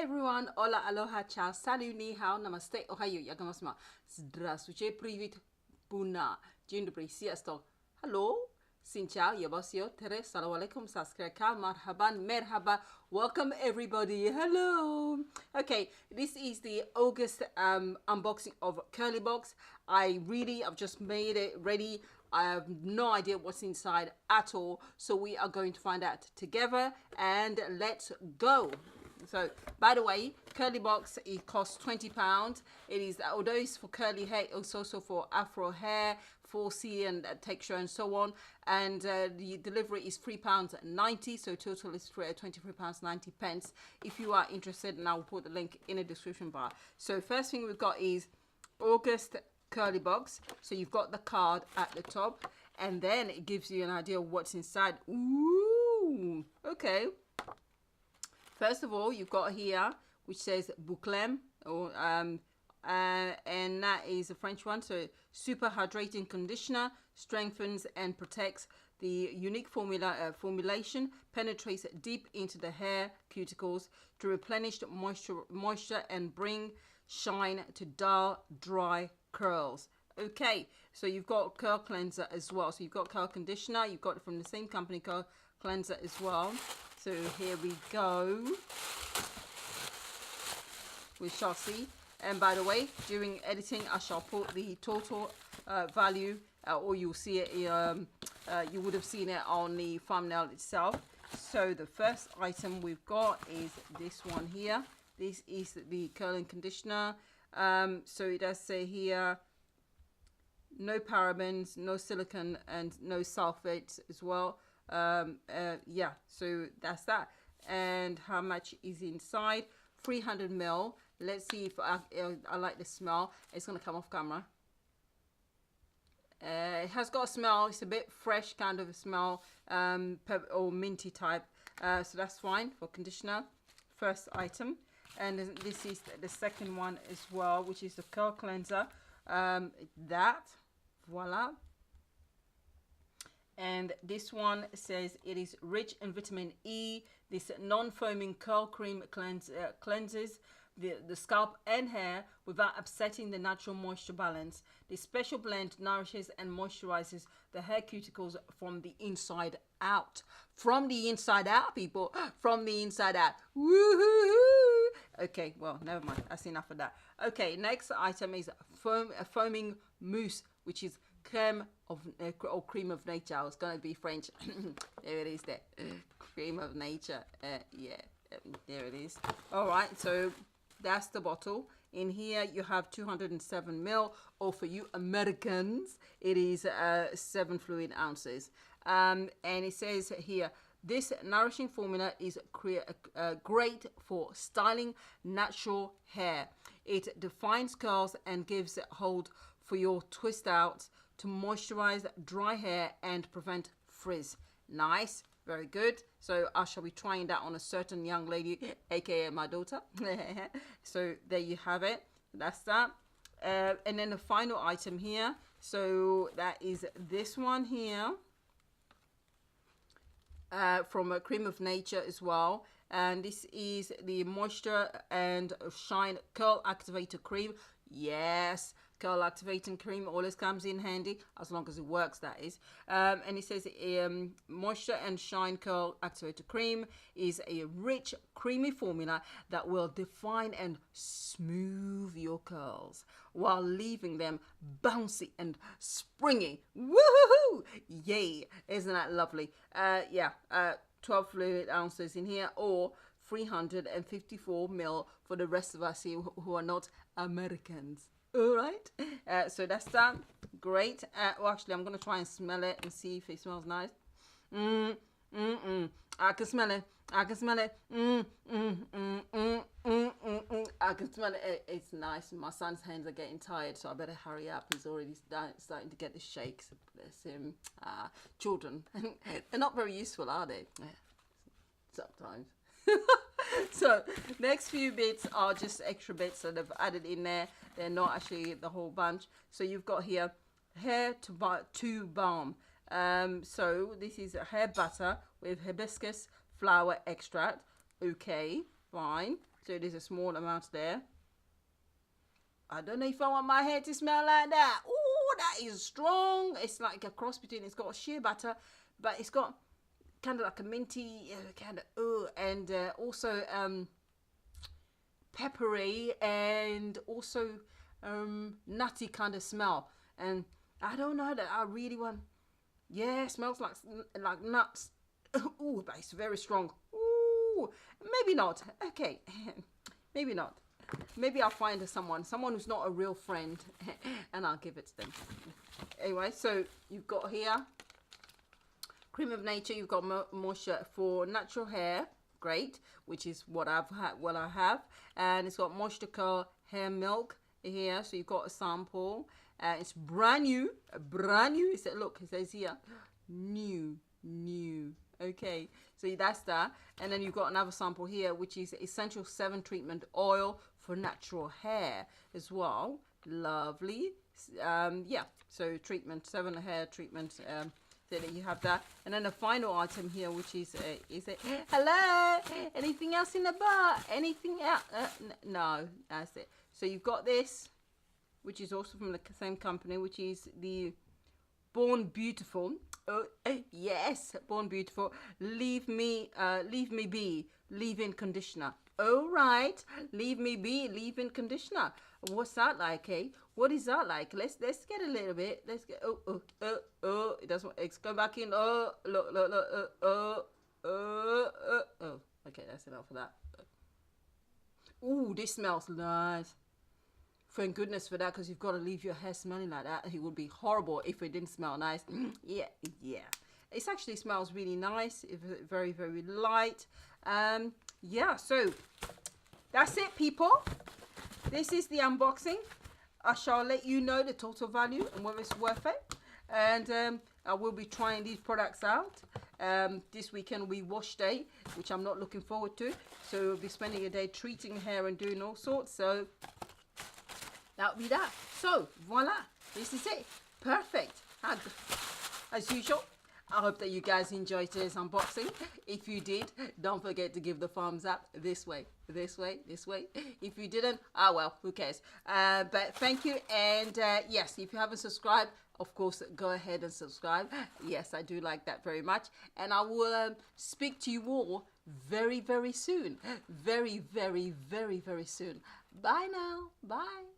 everyone, hola, aloha, ciao, salut, ni hao, namaste, ohayo, yagamasma, здравствуйте, привет, buna, dzień dobry, sziasztok, hello, xin chào, yabasio, tere, salam alaikum, saskraka, marhaban, merhaba, welcome everybody, hello. Okay, this is the August unboxing of Curlee Box. I've just made it ready. I have no idea what's inside at all, so we are going to find out together, and let's go. So, by the way, Curlee Box, it costs £20. It is, although it's for curly hair, it's also for afro hair, 4C and texture and so on. And the delivery is £3.90, so total is £23.90 if you are interested, and I will put the link in the description bar. So first thing we've got is August Curlee Box. So you've got the card at the top, and then it gives you an idea of what's inside. Ooh, okay. First of all, you've got here which says Boucleme, or and that is a French one. So super hydrating conditioner, strengthens and protects. The unique formulation penetrates deep into the hair cuticles to replenish moisture and bring shine to dull, dry curls. Okay, so you've got curl cleanser as well. So you've got curl conditioner, you've got it from the same company, curl cleanser as well. So here we go. We shall see. And by the way, during editing, I shall put the total value, or you'll see it. You would have seen it on the thumbnail itself. So the first item we've got is this one here. This is the curling conditioner. So it does say here, no parabens, no silicone, and no sulfates as well. Yeah, so that's that. And how much is inside? 300 ml. Let's see if I like the smell. It's gonna come off camera. It has got a smell. It's a bit fresh kind of a smell, or minty type. So that's fine for conditioner. First item. And this is the second one as well, which is the curl cleanser. Voila. And this one says it is rich in vitamin E. This non-foaming curl cream cleanses the scalp and hair without upsetting the natural moisture balance. This special blend nourishes and moisturizes the hair cuticles from the inside out. From the inside out, people. From the inside out. Woohoo! Okay, well, never mind. That's enough of that. Okay, next item is a foaming mousse, which is Creme of or Creme of Nature. I was going to be French. There it is there. Creme of Nature. Yeah, there it is. All right, so that's the bottle. In here you have 207 ml, or for you Americans, it is 7 fluid ounces. And it says here, this nourishing formula is great for styling natural hair. It defines curls and gives hold for your twist outs to moisturize dry hair and prevent frizz. Nice, very good. So I shall be trying that on a certain young lady, aka my daughter. So there you have it. That's that. And then the final item here. So that is this one here. From a Creme of Nature as well, and this is the Moisture and Shine Curl Activator Cream. Yes, curl activating cream always comes in handy, as long as it works, that is. And it says Moisture and Shine Curl Activator Cream is a rich, creamy formula that will define and smooth your curls while leaving them bouncy and springy. Woohoo! Yay! Isn't that lovely? 12 fluid ounces in here, or 354 ml for the rest of us who are not Americans. All right, so that's that. Great. Well, actually, I'm gonna try and smell it and see if it smells nice. I can smell it. I can smell it. I can smell it. It's nice. My son's hands are getting tired, so I better hurry up. He's already starting to get the shakes. Bless him. Children, they're not very useful, are they? Sometimes. So next few bits are just extra bits that I've added in there. They're not actually the whole bunch. So you've got here hair to balm. So this is a hair butter with hibiscus flower extract. Okay, fine. So there's a small amount there. I don't know if I want my hair to smell like that. Oh, that is strong. It's like a cross between, it's got a shea butter, but it's got kind of like a minty kind of, and also peppery and also nutty kind of smell. And I don't know that I really want. Yeah, it smells like nuts. Ooh, but it's very strong. Ooh, maybe not. Okay, maybe not. Maybe I'll find someone who's not a real friend, and I'll give it to them. Anyway, so you've got here Creme of Nature. You've got moisture for natural hair, great, which is what I have, and it's got Moisture Curl hair milk here. So you've got a sample. It's brand new. It said, look, it says here, new. Okay, so that's that. And then you've got another sample here, which is Essential 7 Treatment Oil for Natural Hair as well. Lovely. Yeah, so treatment, 7 hair treatment. So that you have that. And then the final item here, which is hello, anything else in the bar? Anything else? No, that's it. So you've got this, which is also from the same company, which is the Born Beautiful. Oh, yes, Born Beautiful. Leave me be. Leave-in conditioner. All right, leave me be. Leave-in conditioner. What's that like, eh? What is that like? Let's get a little bit. Let's get. Oh. It doesn't. It's go back in. Oh, look. Oh. Okay, that's enough for that. Ooh, this smells nice. Thank goodness for that, because you've got to leave your hair smelling like that. It would be horrible if it didn't smell nice. Yeah. It actually smells really nice. It's very, very light. Yeah, so that's it, people. This is the unboxing. I shall let you know the total value and whether it's worth it. And I will be trying these products out. This weekend will be wash day, which I'm not looking forward to. So we'll be spending a day treating hair and doing all sorts. So that'll be that. So voila, this is it. Perfect. As usual, I hope that you guys enjoyed today's unboxing. If you did, don't forget to give the thumbs up this way. If you didn't, well, who cares? But thank you. And yes, if you haven't subscribed, of course, go ahead and subscribe. Yes, I do like that very much. And I will speak to you all very, very soon. Very, very, very, very soon. Bye now. Bye.